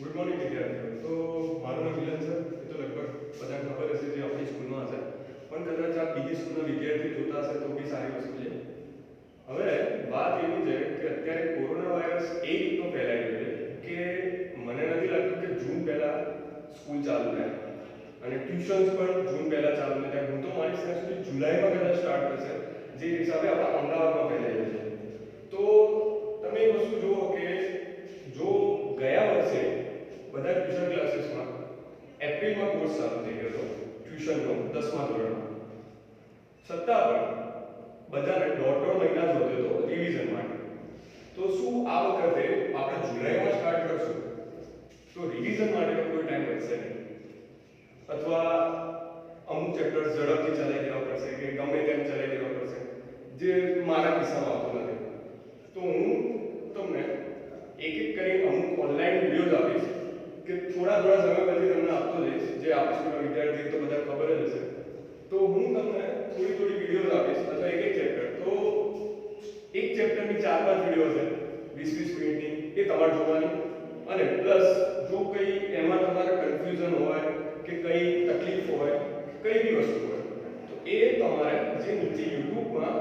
Good morning વિદ્યાર્થીઓ. તો મારું નામ મિલન છે. એ તો લગભગ બધાને ખબર હશે જે આપણી સ્કૂલમાં હશે, પણ કદાચ આ બીજી સ્કૂલના વિદ્યાર્થી જોતા હશે તો બી સારી વસ્તુ છે. હવે વાત એવી છે કે અત્યારે કોરોના વાયરસ એ રીતનો ફેલાઈ રહ્યો છે કે મને નથી લાગતું કે જૂન પહેલા સ્કૂલ ચાલુ થાય અને ટ્યુશન્સ પણ જૂન પહેલા ચાલુ ન થાય. હું તો માનીશ ત્યાં સુધી જુલાઈમાં કદાચ સ્ટાર્ટ થશે, જે હિસાબે આપણા અમદાવાદમાં ફેલાઈ રહ્યું છે. તો તમે એ વસ્તુ જુઓ કે જો ગયા વર્ષે બધા ટ્યુશન ક્લાસીસમાં એપ્રિલમાં કોર્સ ચાલુ થઈ ગયો હતો ટ્યુશનનો 10મા ધોરણમાં, છતાં પણ બધાને દોઢ મહિના જ વધ્યો હતો રિવિઝન માટે. તો શું આ વખતે આપણે જુલાઈમાં સ્ટાર્ટ કરશું તો રિવિઝન માટેનો કોઈ ટાઈમ બચશે નહીં, અથવા અમુક ચેપ્ટર્સ ઝડપથી ચલાવી દેવા પડશે કે ગમે તેમ ચલાવી દેવા પડશે, જે મારા કિસ્સામાં આવતું નથી. તો હું તમને એક એક કરીને અમુક ઓનલાઈન વિડીયોઝ આપીશ કે થોડા સમય પછી તમને આપતો જઈશ, જે આપણી સ્કૂલના વિદ્યાર્થી તો બધા ખબર જ હશે. તો હું તમને થોડી વિડીયોઝ આપીશ અથવા એક ચેપ્ટર. તો એક ચેપ્ટરની 4-5 વિડીયો છે 20-20 મિનિટની, એ તમારે જોવાની. અને પ્લસ જો કંઈ એમાં તમારે કન્ફ્યુઝન હોય કે કંઈ તકલીફ હોય, કંઈ બી વસ્તુ હોય, તો એ તમારે જે નીચે યુટ્યુબમાં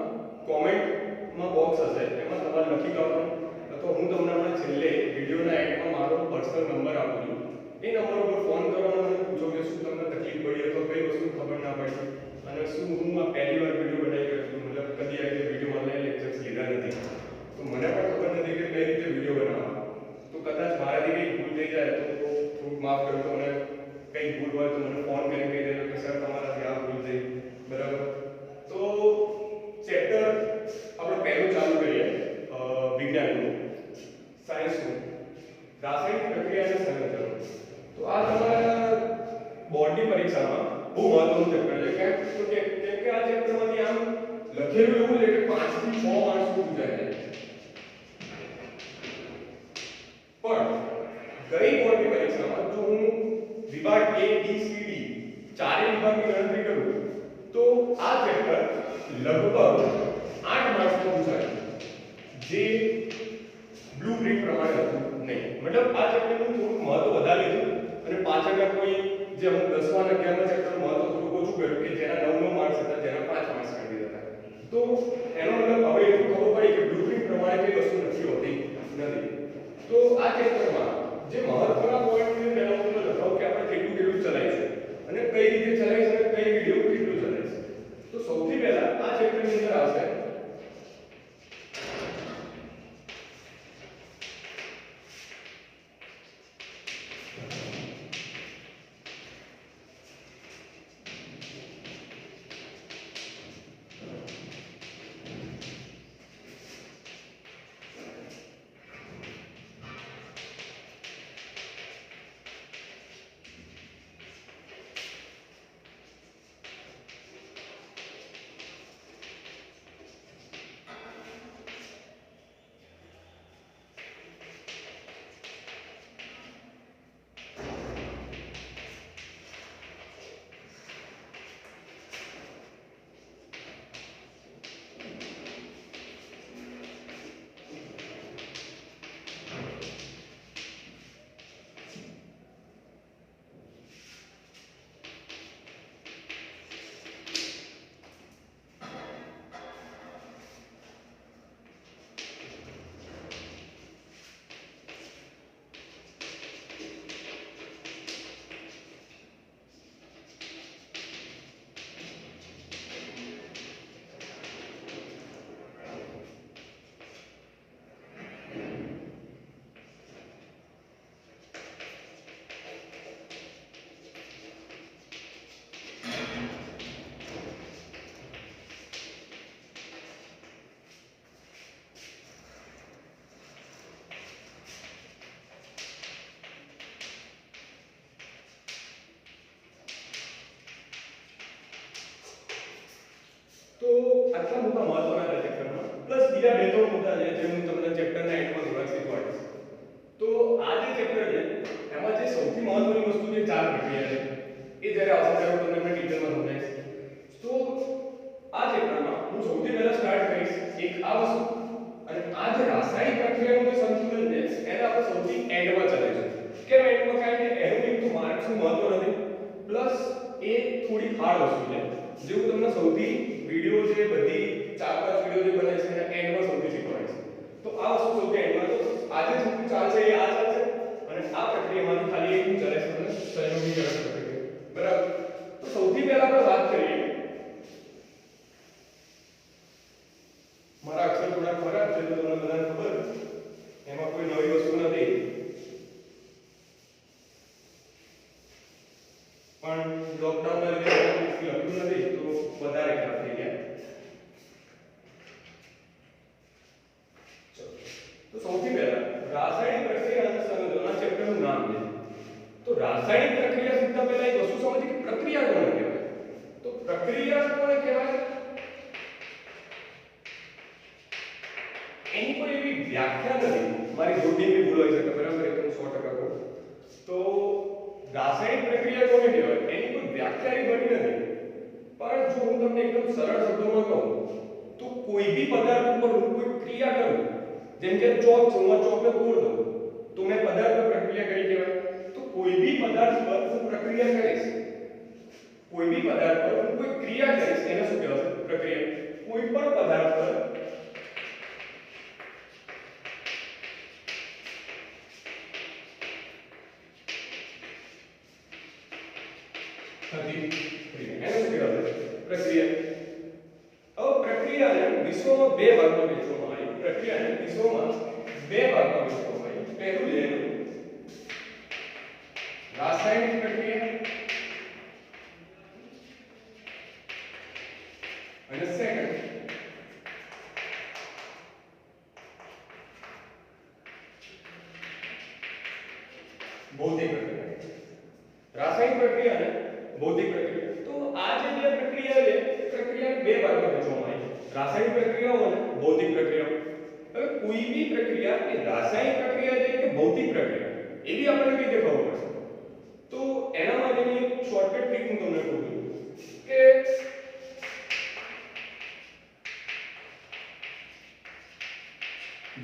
કોમેન્ટમાં બોક્સ હશે એમાં તમારે લખી દેવાનું, અથવા હું તમને હમણાં છેલ્લે વિડીયોના એન્ડમાં મારો પર્સનલ નંબર આપું છું, એ નંબર ઉપર ફોન કરવાનો અને પૂછો કે શું તમને તકલીફ પડી અથવા કઈ વસ્તુ ખબર ના પડી, અને શું હું આ પહેલી વાર વિડીયો બનાવી રહ્યો છું, મતલબ કદી આ રીતે વિડીયો ઓનલાઈન લેક્ચર્સ લીધા નથી, તો મને પણ ખબર નથી કે કઈ રીતે વિડીયો બનાવવા. તો કદાચ મારાથી કંઈ ભૂલ થઈ જાય તો થોડુંક માફ કરજો, અને કંઈ ભૂલ હોય તો મને ફોન કરીને કહી દેજો કે સર તમારાથી આ ભૂલ થઈ, બરાબર. તો ચેપ્ટર આપણે પહેલું ચાલુ કરીએ વિજ્ઞાનનું, સાયન્સનું, રાસાયણિક પ્રક્રિયા અને સંયોજનો. તો આ તમારા બોર્ડની પરીક્ષામાં બહુ મહત્વનું ચેપ્ટર છે. કેમ કે આ ચેપ્ટરમાંથી આમ લખેલું એવું છે કે 5 થી 6 માર્ક્સ પૂછાય છે. પણ ગઈ બોર્ડની પરીક્ષામાં જો હું વિભાગ A, B, C, D ચારે વિભાગની ગણતરી કરું તો આ ચેપ્ટર લગભગ 8 માર્ક્સમાં પૂછાય, જે બ્લુપ્રિન્ટ પ્રમાણે હતું નહીં. મતલબ આ ચેપ્ટરનું થોડું મહત્વ વધારે લીધું અને પાછળના કોઈ જે અમુક 10મા અને 11મા ચેપ્ટરનું મહત્વ થોડું ઓછું કર્યું કે જેના 9 માર્ક્સ હતા, જેના 5 માર્ક્સ કરી દીધા હતા. તો એનો મતલબ હવે એટલું ખબર પડી કે બ્લુપ્રિન્ટ પ્રમાણે કઈ વસ્તુ નથી હોતી નથી. તો આ ચેપ્ટરમાં જે મહત્વના પોઈન્ટ છે તેના ઉપર લખાવ કે આપણે કેટલું ચલાવીશું અને કઈ રીતે ચલાવીશું અને કઈ વિડિયો કેટલું ચલાવીશું. તો સૌથી પહેલા આ ચેપ્ટરની અંદર આવશે તો આટલા મોટા મહત્વના ચેપ્ટરમાં પ્લસ બીજા 2-3 મુદ્દા છે જે હું તમને ચેપ્ટરના એન્ડમાં થોડા શીખવાડીશ. તો આ જે ચેપ્ટર છે એમાં જે સૌથી મહત્વની વસ્તુ જે 4 પ્રક્રિયા છે એ જ્યારે આવશે ત્યારે હું તમને ડિટેલમાં સમજાવીશ. તો આ ચેપ્ટરમાં હું સૌથી પહેલા સ્ટાર્ટ કરીશ એક આ વસ્તુ, અને આ જે રાસાયણિક પ્રક્રિયાનું જે સંતુલન છે એને આપણે સૌથી એન્ડમાં ચલાવીશું. કેમ કશું મહત્વ નથી, પ્લસ એ થોડી હાર્ડ વસ્તુ છે, જે હું તમને સૌથી વિડિયો જે બધી 4-5 વિડિયો જે બને છે એના એન્ડમાં સૌથી શીખવાડીશ. તો આ વસ્તુ સૌથી એન્ડમાં, તો આજે જેટલું ચાલશે એ આ ચાલશે, અને આ પ્રક્રિયામાંથી ખાલી એક ચાલે છે તમને સંયોગીકરણ પ્રક્રિયા. બરાબર. તો સૌથી પહેલા આપણે વાત કરીએ, મારા અક્ષર થોડા ખરાબ છે તો તમને બધાને ખબર, એમાં કોઈ નવી વસ્તુ નથી, પણ લોકડાઉનના લીધે લખ્યું નથી તો વધારે ખરાબ થઈ ગયા. તો સૌથી પહેલા રાસાયણિક પ્રક્રિયા અને સંયોજનના ચેપ્ટરનું નામ છે. તો રાસાયણિક પ્રક્રિયા શીખતા પહેલા એક વસ્તુ સમજીએ કે પ્રક્રિયા કોને કહેવાય. તો પ્રક્રિયા કોને કહેવાય, એની કોઈ એવી વ્યાખ્યા નથી. મારી જોડની બી ભૂલ હોય શકે, બરાબર, એકદમ 100% કહું તો રાસાયણિક પ્રક્રિયા કોને કહેવાય એની કોઈ વ્યાખ્યા એ બની નથી. પણ જો હું તમને એકદમ સરળ શબ્દોમાં કહું તો કોઈ બી પદાર્થ ઉપર હું કોઈ ક્રિયા કરું, જેમ કે ચોક છે, હું ચોકને તોડ દઉં તો મેં પદાર્થ પર પ્રક્રિયા કરી કહેવાય. તો કોઈ બી પદાર્થ પર હું પ્રક્રિયા કરીશ, કોઈ બી પદાર્થ પર હું કોઈ ક્રિયા કરીશ, એને શું કહેવાય, પ્રક્રિયા. કોઈ પણ પદાર્થ પર થતી ક્રિયા, એને શું કહેવાય, પ્રક્રિયા. હવે પ્રક્રિયાને વિશ્વમાં બે ભાગમાં વહેંચવામાં આવી. પ્રક્રિયાને વિશ્વમાં બે ભાગમાં વહેંચવામાં આવી. પહેલું છે રાસાયણિક પ્રક્રિયા અને સેકન્ડ ભૌતિક પ્રક્રિયા. રાસાયણિક પ્રક્રિયા અને ભૌતિક પ્રક્રિયા. તો આ જે બે પ્રક્રિયા છે, પ્રક્રિયાને બે ભાગમાં વહેંચવામાં આવી. રાસાયણિક પ્રક્રિયાઓ અને ભૌતિક પ્રક્રિયાઓ. હવે કોઈ બી પ્રક્રિયા એ રાસાયણિક પ્રક્રિયા છે કે ભૌતિક પ્રક્રિયા, એવી આપણને કઈ રીતે ખબર પડશે? તો એના માટેની એક શોર્ટકટ ટ્રીક હું તમને કહું છું કે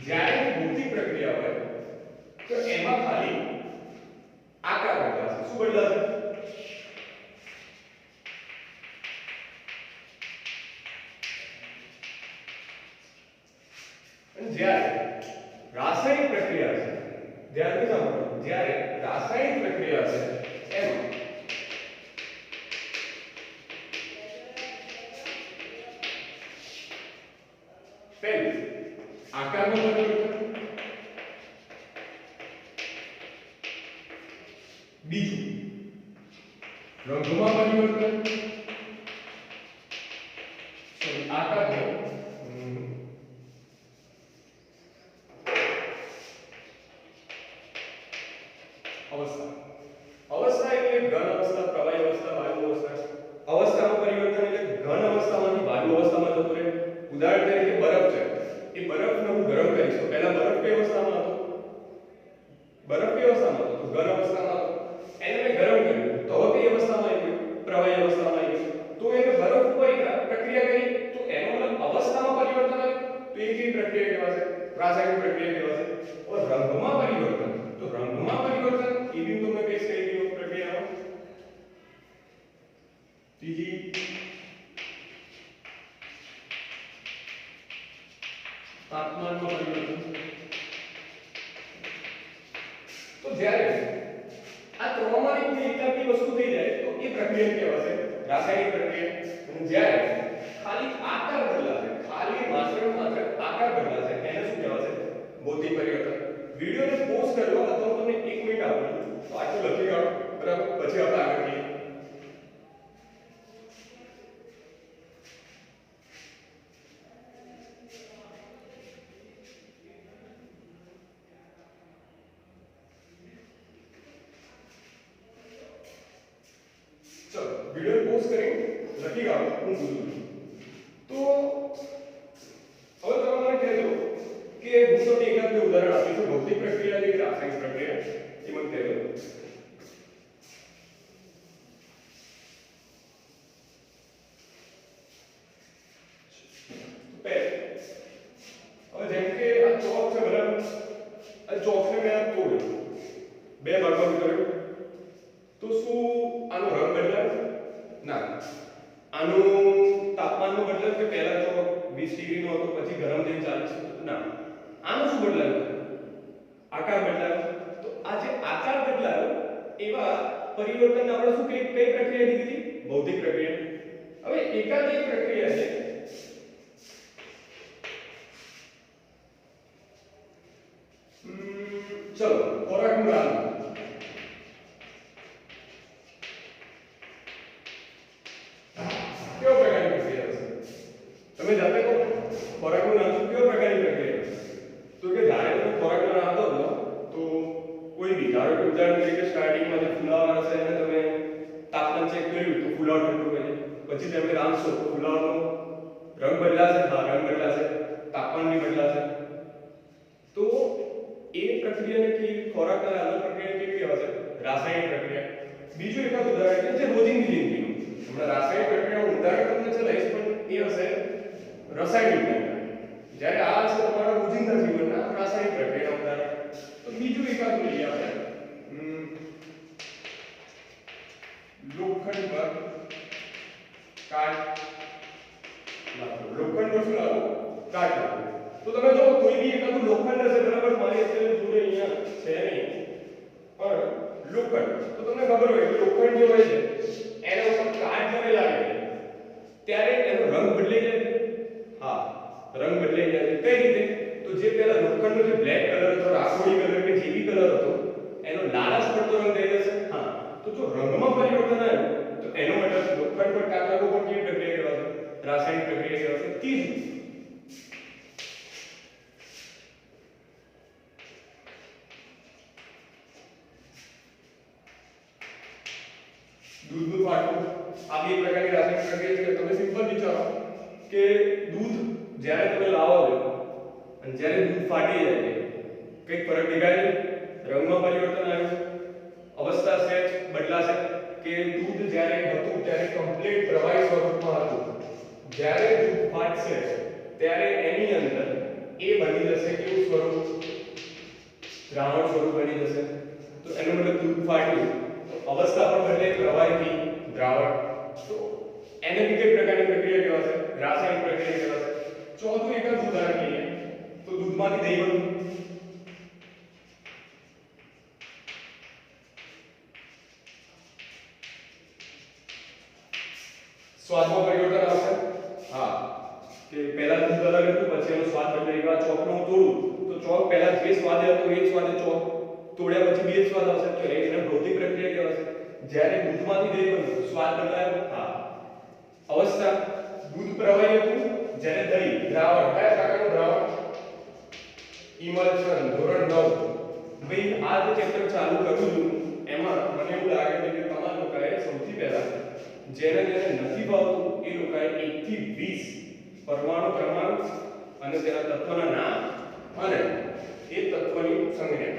જ્યારે ભૌતિક પ્રક્રિયા હોય તો એમાં ખાલી આકાર બદલાશે. શું બદલાશે? અને જ્યારે રાસાયણિક પ્રક્રિયા છે, ધ્યાનથી સાંભળો, જ્યારે રાસાયણિક પ્રક્રિયા છે એમાં પહેલું આકારમાં પરિવર્તન, બીજું રંગમાં પરિવર્તન, આકાર અવસ્થા. અવસ્થા એટલે ઘન અવસ્થા, પ્રવાહી અવસ્થા, વાયુ અવસ્થા. અવસ્થામાં પરિવર્તન એટલે ઘન અવસ્થામાંથી વાયુ અવસ્થામાં જતું રહે. ઉદાહરણ તરીકે બરફ છે, એ બરફને હું ગરમ કરીશ તો પહેલા બરફ કઈ અવસ્થામાં હતો? બરફ કઈ અવસ્થામાં હતો? તો ઘન અવસ્થામાં હતો. એને મેં ગરમ કર્યું તો હવે કઈ અવસ્થામાં આવી ગયું? પ્રવાહી અવસ્થામાં આવી ગયું. તો એને બરફ ઉપર પ્રક્રિયા કરી તો એનો મતલબ અવસ્થામાં પરિવર્તન આવ્યું. તો એ કેવી પ્રક્રિયા કહેવાશે? રાસાયણિક પ્રક્રિયા કહેવાશે. और રંગમાં પરિવર્તન, તો રંગમાં પરિવર્તન એ બી તમને કઈ કઈ ગયો પ્રક્રિયામાં. ત્રીજી તાપમાનમાં પરિવર્તન. તો જ્યારે આ ત્રણમાંથી કોઈ એકની વસ્તુ થઈ જાય તો એ પ્રક્રિયા કહેવાશે રાસાયણિક પ્રક્રિયા. અને જ્યારે ખાલી આકાર બદલાશે, ખાલી માત્ર આકાર બદલાશે, એને શું કહેવાશે? ભૌતિક પરિવર્તન. વિડિયોને પોઝ કરો અથવા તમને 1 મિનિટ આપું તો આટલું લખી કાઢો, બરાબર, પછી આપણે આગળ જઈએ. ચલો વિડિયો પોઝ કરી લખી કાઢો, હું બોલું છું. તો હવે તમે મને કહેજો કે હું તમને એકાદ બે ઉદાહરણ આપીશું, ભૌતિક પ્રક્રિયા કે રાસાયણિક પ્રક્રિયા, એ મને કહેજો. હવે જેમ કે આ ચોક છે, બરાબર, આ ચોકને મેં તોડ્યો, બે ભાગમાં કર્યો, તો કે પહેલા તો 20 ડિગ્રીનો હતો પછી ગરમ થઈને 40 ના, આનું શું બદલાયું? આકાર બદલાયો. તો આ જે આકાર બદલાયો એવા પરિવર્તન આપણે શું કઈ પ્રક્રિયા કીધી હતી? ભૌતિક પ્રક્રિયા. હવે એકાદ એક પ્રક્રિયા છે ચલો ખોરાકનું રાંધવું. કેવો પ્રકારની પ્રક્રિયા હશે? તમે જાતે કહો. ખોરાકનું રાંધવું કેવો પ્રકારની પ્રક્રિયા હશે? તો કે જ્યારે તમે ખોરાકનો રાંધો છો તો કોઈ બી ધારો કે ઉદાહરણ તરીકે સ્ટાર્ટિંગમાં જે ફુલાવર હશે એને તમે તાપમાન ચેક કર્યું તો ફુલાવર ઠંડુ હોય છે. પછી તમે રાંધશો તો ફુલાવરનો રંગ બદલાશે. હા, રંગ બદલાશે, તાપમાન બી બદલાશે. તો એ પ્રક્રિયાને કે ખોરાકના રાંધણ પ્રક્રિયા કેવી કહેવાશે? રાસાયણિક પ્રક્રિયા. બીજું એક ઉદાહરણ છે જે રોજિંદી જિંદગીનું. હમણાં રાસાયણિક પ્રક્રિયાનું ઉદાહરણ તમને ચલાવીશ પણ એ હશે રાસાયણિક પ્રક્રિયા. જ્યારે આ હશે તમારા રોજિંદા જીવનના રાસાયણિક પ્રક્રિયાના ઉદાહરણ. તો બીજું એકાદું લઈએ આપણે લોખંડ પર કાટ લાગો. લોખંડ પર શું લાગો? કાટ લાગો. તો તમે જો કોઈ બી એકાદું લોખંડ હશે, બરાબર, મારી અત્યારે જોડે અહીંયા છે નહીં પણ લોખંડ, તો તમને ખબર હોય કે લોખંડ જે હોય છે એના ઉપર કાટ જ્યારે લાગે ત્યારે એનો રંગ બદલાઈ જાય છે. હા, રંગ બદલાઈ જાય છે. કઈ રીતે? તો જે પહેલા લોખંડનો જે બ્લેક કલર હતો, રાખોડી કલર કે જે બી કલર હતો એનો લાલાશ પડતો રંગ થઈ જશે. હા, તો જો રંગમાં પરિવર્તન આવ્યું તો એનો મતલબ લોખંડ પર કાટ લાગવો પણ કેવી પ્રક્રિયા કહેવાશે? રાસાયણિક પ્રક્રિયા કહેવાશે. ત્રીજું દૂધનું ફાટવું. આ બે પ્રકારની રાસાયણિક પ્રક્રિયા છે. તમે સિમ્પલ વિચારો કે દૂધ જ્યારે તમે લાવો છો અને જ્યારે દૂધ ફાટી જાય છે કઈક ફરક દેખાય છે? રંગમાં પરિવર્તન આવ્યું, અવસ્થા સહેજ બદલાશે. કે દૂધ જ્યારે હતું ત્યારે કમ્પ્લીટ પ્રવાહી સ્વરૂપમાં હતું, જ્યારે દૂધ ફાટશે ત્યારે એની અંદર એ બની જશે કેવું સ્વરૂપ? દ્રાવણ સ્વરૂપ બની જશે. તો એનો મતલબ દૂધ ફાટ્યું અવસ્થા પણ બદલે, પ્રવાહીથી દ્રાવણ. તો એને કઈ પ્રકારની પ્રક્રિયા કહેવાશે? રાસાયણિક પ્રક્રિયા કહેવાશે. ચોથું એક જ ઉદાહરણ લઈએ તો દૂધમાંથી દહીં બનવું. સ્વાદમાં પરિવર્તન આવશે. હા, કે પહેલા દૂધ અલગ હતું પછી એનો સ્વાદ બદલાઈ ગયો. ચોકનો તોડું તો ચોક પહેલા જે સ્વાદ હતો એ જ સ્વાદ ચોક તોડ્યા પછી બે જ સ્વાદ આવશે. તો એને ભૌતિક પ્રક્રિયા કહેવાશે. જ્યારે દૂધમાંથી દહીં બન્યું સ્વાદ બદલાયો. હા, અવસ્થા દૂધ પ્રવાહી હતું, જ્યારે દહીં દ્રાવણ. કયા પ્રકારનું દ્રાવણ? ઇમલ્શન. ધોરણ 9. ભાઈ આ જે ચેપ્ટર ચાલુ કરું છું એમાં મને એવું લાગે છે કે તમારા લોકોએ સૌથી પહેલા જેને નથી ભાવતું એ લોકોએ 1 થી 20 પરમાણુ ક્રમાંક અને તેના તત્વના નામ અને એ તત્વની સંજ્ઞા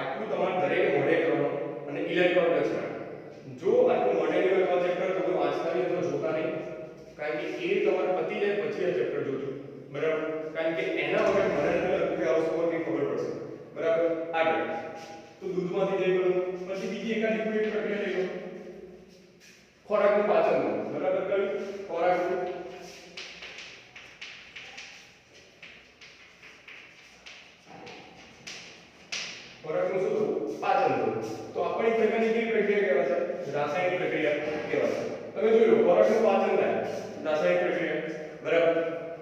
આટલું તમારે દરેક મોઢે કરવાનું. અને ઇલેક્ટ્રોન રચના જો આટલું મોઢે નહીં હોય ચેપ્ટર તમે વાંચતા નહીં તો જોતા નહીં, કારણ કે એ તમારે પતી જાય પછી આ ચેપ્ટર જોજો. બરાબર? કારણ કે એના વગર મને નથી લાગતું કે આવો સ્કોર ની ખબર પડશે. બરાબર? આગળ તો દૂધમાંથી દહીં બનવું. પછી બીજી એકાદી કોઈ પ્રક્રિયા લઈ લો, ખોરાકનું પાચન. બરાબર? કયું? ખોરાકનું ખોરાકનું શું થવું? પાચન થવું. તો આપણી પ્રકારની કેવી પ્રક્રિયા કહેવાશે? રાસાયણિક પ્રક્રિયા કહેવાશે. તમે જોઈ લો ખોરાકનું પાચન થાય રાસાયણિક પ્રક્રિયા. બરાબર?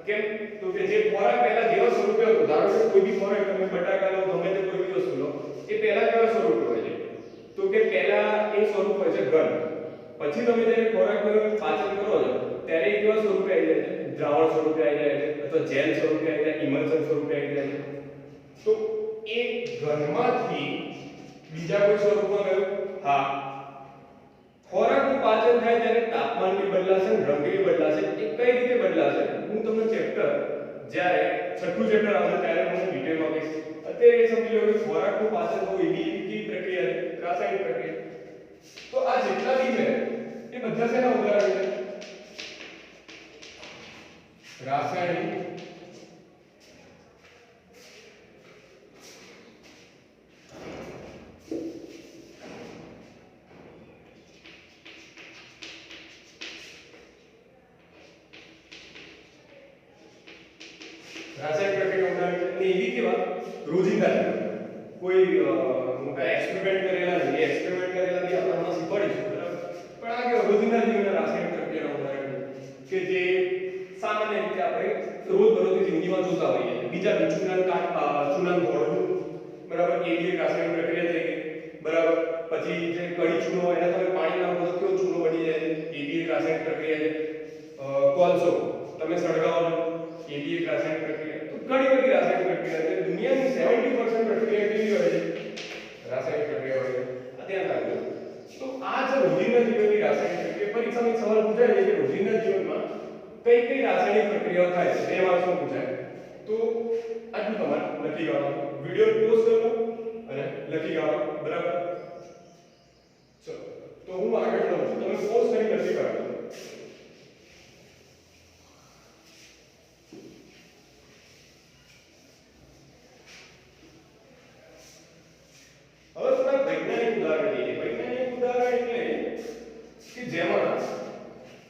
કેમ? તો કે જે ખોરાક પહેલા જેવા સ્વરૂપે હતો, ધારો કે કોઈ બી ખોરાક તમે બટાકા લો, ગમે તે કોઈ બી વસ્તુ લો, એ પહેલા કેવા સ્વરૂપે હોય છે? તો કે પહેલા એ સ્વરૂપ હોય છે ઘન. પછી તમે જ્યારે ખોરાકનું પાચન કરો છો ત્યારે એ કેવા સ્વરૂપે આવી જાય છે? દ્રાવણ સ્વરૂપે આવી જાય છે, અથવા જેલ સ્વરૂપે આવી જાય, ઇમલ્શન સ્વરૂપે આવી જાય છે. તો એ ઘનમાંથી બીજા કોઈ સ્વરૂપમાં ગયો? હા, ખોરાકનું પાચન થાય ત્યારે તાપમાન બી બદલાશે, રંગ બી બદલાશે. એ કઈ રીતે બદલાશે હું તમને ચેપ્ટર જ્યારે છઠ્ઠું ચેપ્ટર આવશે ત્યારે હું ડિટેલમાં કહીશ. અત્યારે એ સમજી લો કે ખોરાકનું પાચન થવું એ બી કેવી પ્રક્રિયા છે? રાસાયણિક પ્રક્રિયા. તો આ જેટલા બી છે એ બધા શેના ઉદાહરણ છે? રાસાયણિક રાસાયણિક પ્રક્રિયા ઉદાહરણ અને એવી કેવા રોજિંદા જીવનમાં કોઈ મોટા એક્સપેરિમેન્ટ કરેલા નહીં, એક્સપેરિમેન્ટ કરેલા બી આપણે હમણાં શીખવાડીશું બરાબર, પણ આ કે રોજિંદા જીવનના રાસાયણિક પ્રક્રિયાના ઉદાહરણ કે જે સામાન્ય રીતે આપણે રોજબરોજની જિંદગીમાં જોતા હોઈએ. બીજા ચૂનાનું ઘોળવું બરાબર, એ બી એક રાસાયણિક પ્રક્રિયા થઈ ગઈ બરાબર. પછી જે કડી ચૂનો એને તમે પાણી નાખો તો કેવો ચૂનો બની જાય, એ બી એક રાસાયણિક પ્રક્રિયા છે. કોલસો તમે સળગાવો એ બી એક રાસાયણિક પ્રક્રિયા. તો ઘણી બધી રાસાયણિક પ્રક્રિયા છે. દુનિયાની 70% પ્રક્રિયા કેવી હોય છે? રાસાયણિક પ્રક્રિયા હોય છે. આ ધ્યાન રાખજો. તો આ જે રોજિંદા જીવનની રાસાયણિક પ્રક્રિયા, પરીક્ષામાં એક સવાલ પૂછાય છે કે રોજિંદા જીવનમાં કઈ કઈ રાસાયણિક પ્રક્રિયાઓ થાય છે, 2 માર્ક્સમાં પૂછાય. તો આટલું તમારે લખી કાઢવાનું, વિડિયો પોઝ કરો અને લખી કાઢો બરાબર. ચલો તો હું આગળ જાઉં છું, તમે પોઝ કરી લખી કાઢો. હવે થોડા વૈજ્ઞાનિક ઉદાહરણ લઈએ. વૈજ્ઞાનિક ઉદાહરણ એટલે કે જેમાં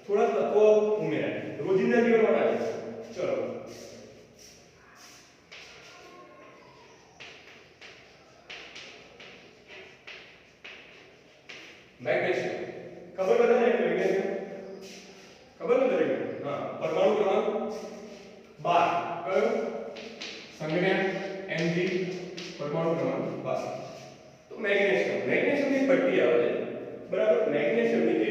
થોડા તત્વો ઉમેરાય રોજિંદા જીવન માટે. ચલો મેગ્નેશિયમ ખબર બધાને? મેગ્નેશિયમ ખબર ને દરેકને? હા, પરમાણુ ક્રમાંક 12 કયો? સંજ્ઞા Mg, પરમાણુ ક્રમાંક 12. તો મેગ્નેશિયમની પટ્ટી આવે છે બરાબર. મેગ્નેશિયમની જે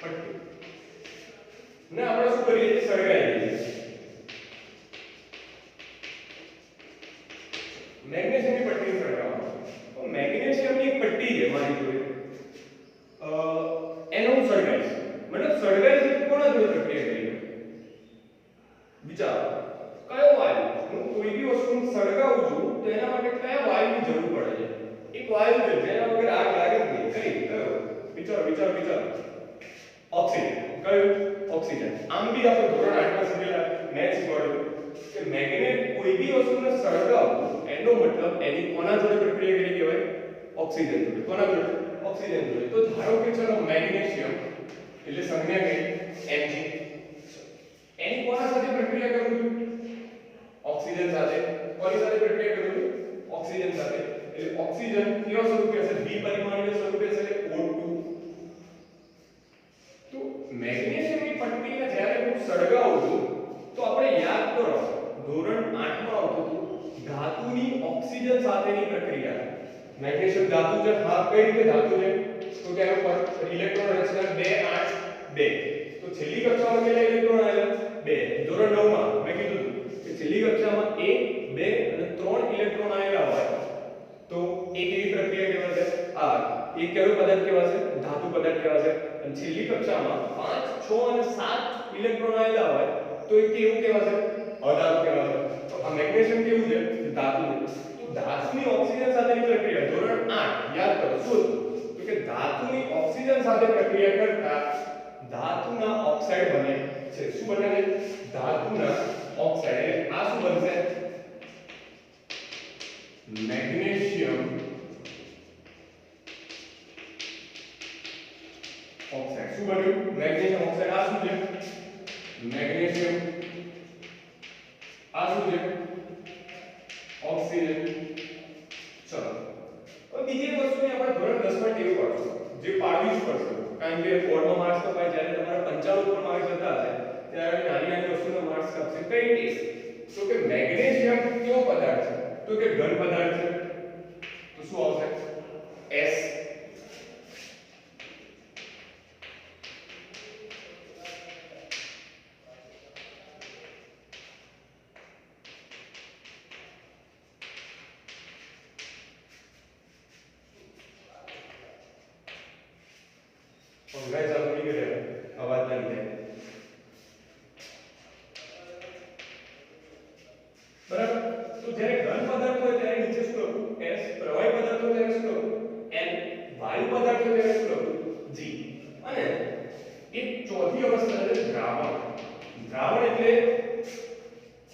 પટ્ટી ને આપણે શું કરીએ છીએ? સળગાવી દઈએ. મેગ્નેશિયમની પટ્ટી સળગાવવામાં. તો મેગ્નેશિયમની એક પટ્ટી છે મારી જોડે, એનો હું સળગાવીશ. મતલબ સળગાવીશ એટલે કોના જોડે પ્રક્રિયા કરી? વિચારો કયો વાયુ, હું કોઈ બી વસ્તુ સળગાવું છું તો એના માટે કયા વાયુની જરૂર પડે છે? એક વાયુ છે જેના વગર આગ લાગે જ નહીં. કયો? વિચારો. ઓક્સિજન. કયો? ઓક્સિજન. આમ બી આપણે ધોરણ 8 માં શીખેલા મેથ્સ શીખવાડ્યું કે મેગ્નેટ કોઈ બી વસ્તુને સળગાવવું એનો મતલબ એની કોના જોડે પ્રક્રિયા કરી કહેવાય? ઓક્સિજન જોડે. કોના જોડે? ઓક્સિજન જોડે. તો ધારો કે ચલો મેગ્નેશિયમ એટલે સંજ્ઞા કઈ? Mg. એની કોના સાથે પ્રક્રિયા કરું છું? ઓક્સિજન સાથે. કોની સાથે પ્રક્રિયા કરું છું? ઓક્સિજન સાથે. એટલે ઓક્સિજન કેવા સ્વરૂપે હશે? દ્વિપરિમાણીય સ્વરૂપે હશે એટલે O2. તો મેગ્નેશિયમની પટ્ટીને જ્યારે હું સળગાવું છું તો આપણે યાદ કરો ધોરણ 8 માં આવતું હતું ધાતુની ઓક્સિજન સાથેની પ્રક્રિયા. મેગ્નેશિયમ ધાતુ છે. હા, કઈ રીતે ધાતુ છે? તો કે એનો પર ઇલેક્ટ્રોન રચના 2 8 2. તો છેલ્લી કક્ષામાં કેટલા ઇલેક્ટ્રોન આવેલા? 2. ધોરણ 9 માં મેં કીધું કે છેલ્લી કક્ષામાં 1 2 અને 3 ઇલેક્ટ્રોન આવેલા હોય તો એક એવી પ્રક્રિયા કહેવાશે. આ એક કયો પદાર્થ કહેવાશે? ધાતુ પદાર્થ કહેવાશે. અને છેલ્લી કક્ષામાં 5 6 અને 7 ઇલેક્ટ્રોન આવેલા હોય તો એ કેવું કહેવાશે? અધાતુ કહેવાશે. તો આ મેગ્નેશિયમ કેવું છે? ધાતુ છે. તો ધાતુની ઓક્સિજન સાથેની પ્રક્રિયા ધોરણ 8 યાદ કરો શું? તો કે ધાતુની ઓક્સિજન સાથે પ્રક્રિયા કરતા ધાતુના ઓક્સાઇડ બને છે. શું બને છે? ધાતુના ઓક્સાઇડ. એટલે આ શું બનશે? Magnesium oxide. શું બન્યું? Magnesium oxide. આ શું છે? મેગ્નેશિયમ. આ શું છે? ઓક્સિજન. ચલો હવે બીજી વસ્તુની આપણે ધોરણ 10 માં ટેવ પાડશું, જે પાડવી જ પડશે. કારણ કે બોર્ડમાં માર્ક્સ કપાય જ્યારે તમારા 95 ઉપર માર્ક્સ જતા હશે ત્યારે નાની નાની વસ્તુના માર્ક્સ કપશે. કઈ ટેસ્ટ? તો કે મેગ્નેશિયમ કેવો પદાર્થ છે? તો કે ઘન પદાર્થ છે. તો શું આવશે? S. पंगाई चालू नहीं करे आवाज ना निकले बराबर. तो જ્યારે ઘન પદાર્થ હોય ત્યારે નીચે શું લખું? S. પ્રવાહી પદાર્થ હોય ત્યારે શું લખું? N. વાયુ પદાર્થ હોય ત્યારે શું લખું? G. અને એક ચોથી અવસ્થા છે દ્રાવણ. દ્રાવણ એટલે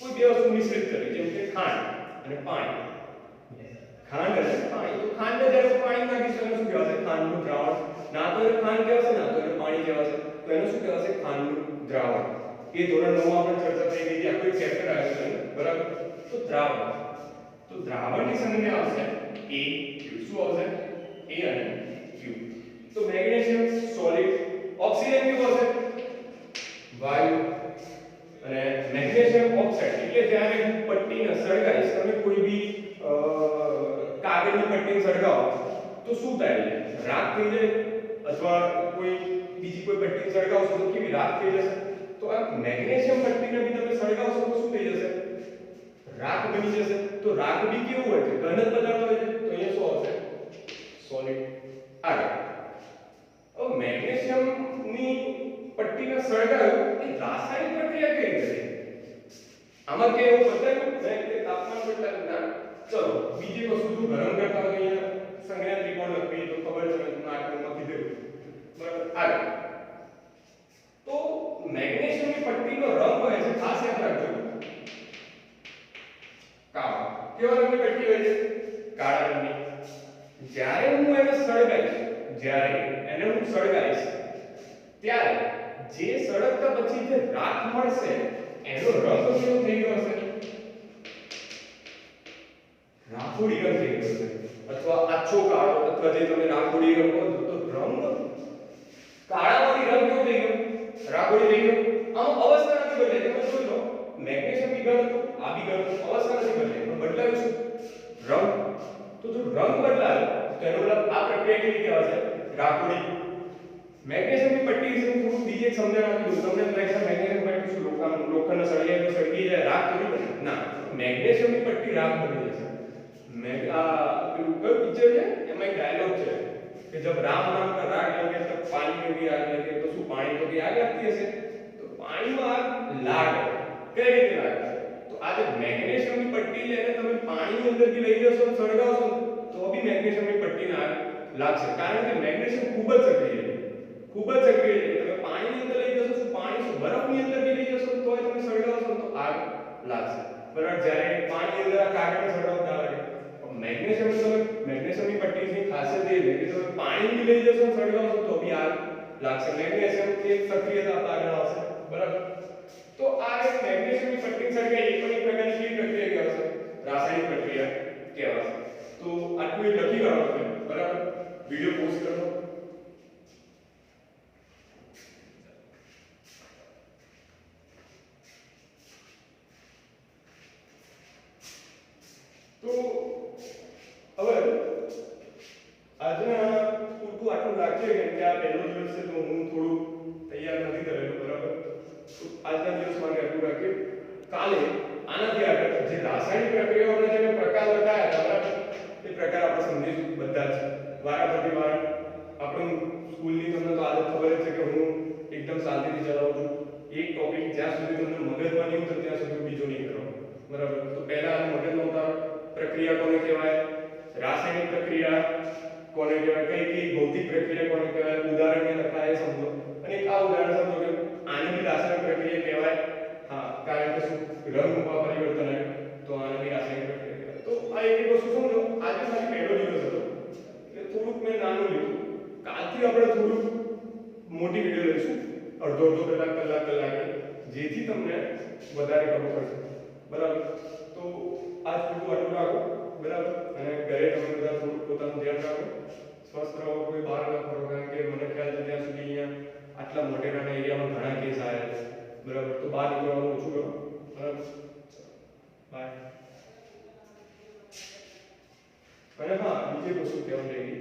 કોઈ બે વસ્તુ મિશ્રિત કરવી, જેમ કે ખાંડ અને પાણી. ખાંડ અને પાણી. તો ખાંડને જ્યારે પાણી નાખીશું એને શું કહેવાશે? ખાંડનું દ્રાવણ. ના તો એને ખાંડ કહેવાશે ના તો એને પાણી કહેવાશે. તો એનું શું કહેવાશે? ખાંડનું દ્રાવણ. એ ધોરણ 9 માં આપણે ચર્ચા થઈ ગઈ હતી, આખો એક ચેપ્ટર આવ્યો છે બરાબર. તો દ્રાવણની સંજ્ઞા આવશે A Q. શું આવશે? A અને Q. તો મેગ્નેશિયમ સોલિડ, ઓક્સિજન કેવું આવશે? વાયુ. અને મેગ્નેશિયમ ઓક્સાઇડ એટલે જ્યારે હું પટ્ટીને સળગાવીશ, તમે કોઈ બી કાગળની પટ્ટીને સળગાવો તો શું થાય? રાખ થઈ જાય, અથવા કોઈ બીજી કોઈ પટ્ટી સળગાવશો તો કેવી રાખ થઈ જશે. તો આ મેગ્નેશિયમ પટ્ટીને બી તમે સળગાવશો તો શું થઈ જશે? રાખ બની જશે. તો રાખ બી કેવું હોય છે? ઘન પદાર્થ હોય છે. તો અહીંયા શું આવશે? સોલિડ. આગળ હવે મેગ્નેશિયમની પટ્ટીને સળગાવ્યું એ રાસાયણિક પ્રક્રિયા કઈ રીતે થઈ? આમાં કે એવું બતાવ્યું મેં કે તાપમાન બદલાયું ના. ચલો બીજી વસ્તુ જો ગરમ કરતા હોય અહીંયા સંજ્ઞા ત્રિકોણ લખવી તો ખબર છે, મેં તમને આટલું લખી દીધું બરાબર. આગળ તો મેગ્નેશિયમની પટ્ટીનો રંગ હોય છે, ખાસ યાદ રાખજો, કાળો. કેવા રંગની પટ્ટી હોય છે? કાળા રંગની. જ્યારે હું એને સળગાઈશ ત્યારે જે સળગતા પછી જે રાખ મળશે એનો રંગ કેવો થઈ ગયો હશે? રાખોડી રંગ થઈ ગયો હશે, અથવા આછો કાળો, અથવા જે તમે રાખોડી રંગ કહો તો રંગ કાળામાંથી રંગ કેવો થઈ ગયો? રાખોડી થઈ ગયો. આમ અવસ્થા નથી બદલાઈ. તમે જોઈ લો મેગ્નેશિયમ બી ઘન હતું, આ બી ઘન હતું, અવસ્થા નથી બદલાઈ, પણ બદલાયું છે રંગ. તો જો રંગ બદલાયો તો એનો મતલબ આ પ્રક્રિયા કેવી કહેવાશે? રાખોડી. મેગ્નેશિયમની પટ્ટી વિશે હું થોડું બીજી એક સમજણ આપી દઉં. તમને લાગે છે મેગ્નેશિયમ પટ્ટી શું લોખંડનો સળિયા તો સળગી જાય, રાખ થોડી બને? ના, મેગ્નેશિયમની પટ્ટી રાખ બની જશે. પેલું કયું પિક્ચર છે એમાં એક ડાયલોગ છે કે જબ રામ નામ કા રાગ લગે તબ પાણી में भी आग लगे. तो શું પાણી તો भी આગ લાગતી હશે? તો પાણીમાં આગ લાગે. કઈ રીતે લાગે? તો આ જે મેગ્નેશિયમની પટ્ટી છે એને તમે પાણીની અંદર થી લઈ જશો અને સળગાવશો તો બી મેગ્નેશિયમની પટ્ટીને આગ લાગશે. કારણ કે મેગ્નેશિયમ ખૂબ જ સક્રિય છે. તમે પાણીની અંદર લઈ જશો, પાણી બરફની અંદર બી લઈ જશો તોય તમે સળગાવશો તો આગ લાગશે બરાબર. જ્યારે પાણી અંદર આ કાગળને સળગાવ ના લાગે. મેગ્નેશિયમની પટ્ટીની ખાસિયત એ છે કે તમે પાણી બી લઈ જશો અને સળગાવશો તો બી આગ લાગશે. મેગ્નેશિયમ એક સક્રિયતા આગળ આવશે બરાબર. તો આ એક મેગ્નેશિયમની પટ્ટી સળગાઈ એ પણ એક પ્રકારની કેવી પ્રક્રિયા કહેવાશે? રાસાયણિક પ્રક્રિયા કહેવાશે. તો આટલું એક લખી કાઢો તમે બરાબર. વિડિયો પોસ્ટ કરો. તો હવે આજના પૂરતું આટલું રાખીએ કેમ કે આ પહેલો દિવસ છે તો હું થોડું તૈયાર નથી કરેલું બરાબર. તો આજના દિવસ માટે આટલું રાખીએ. કાલે આનાથી આગળ જે રાસાયણિક પ્રક્રિયાઓના જે પ્રકાર બતાવ્યા હતા બરાબર એ પ્રકાર આપણે સમજીશું બધા જ વારાફરતી વાર. આપણું સ્કૂલની તમને તો આદત ખબર જ છે કે હું એકદમ શાંતિથી ચલાવું છું. એક ટોપિક જ્યાં સુધી તમને મગજમાં નહીં ઉતરે ત્યાં સુધી બીજો નહીં કરો બરાબર. તો પહેલા મગજમાં ઉતારો. પ્રક્રિયા કોને કહેવાય? રાસાયણિક પ્રક્રિયા કોને કહેવાય? કઈ ભૌતિક પ્રક્રિયા કોને કહેવાય? ઉદાહરણને લખા એ સમજો. અને એક આ ઉદાહરણ સમજો કે આને બી રાસાયણિક પ્રક્રિયા કહેવાય. હા, કારણ કે શું રંગમાં પરિવર્તન આવ્યું તો આને બી રાસાયણિક પ્રક્રિયા કહેવાય. તો આ એક વસ્તુ સમજો. આજે ખાલી પહેલો દિવસ હતો એટલે થોડુંક મેં નાનું લીધું. કાલથી આપણે થોડુંક મોટી વિડિયો લઈશું, અડધો કલાક જેથી તમને વધારે ખબર પડશે બરાબર. તો આજ પૂરું આટલું રાખો બરાબર. અને ઘરે તમે બધા થોડું પોતાનું ધ્યાન રાખો, સ્વસ્થ રહો, કોઈ બહાર ન ફરો. કારણ કે મને ખ્યાલ છે ત્યાં સુધી અહીંયા આટલા મોટેરાના એરિયામાં ઘણા કેસ આવ્યા છે બરાબર. તો બહાર નીકળવાનું ઓછું કરો બરાબર. બાય. અને હા, બીજી વસ્તુ કહેવા લાગી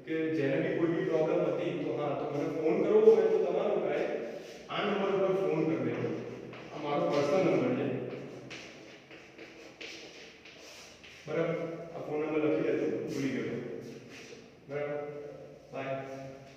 કે જેને બી કોઈ બી પ્રોબ્લેમ હતી તો હા તો મને ફોન કરવો હોય તો તમારું કાંઈ આ નંબર ઉપર ફોન કરી દેજો.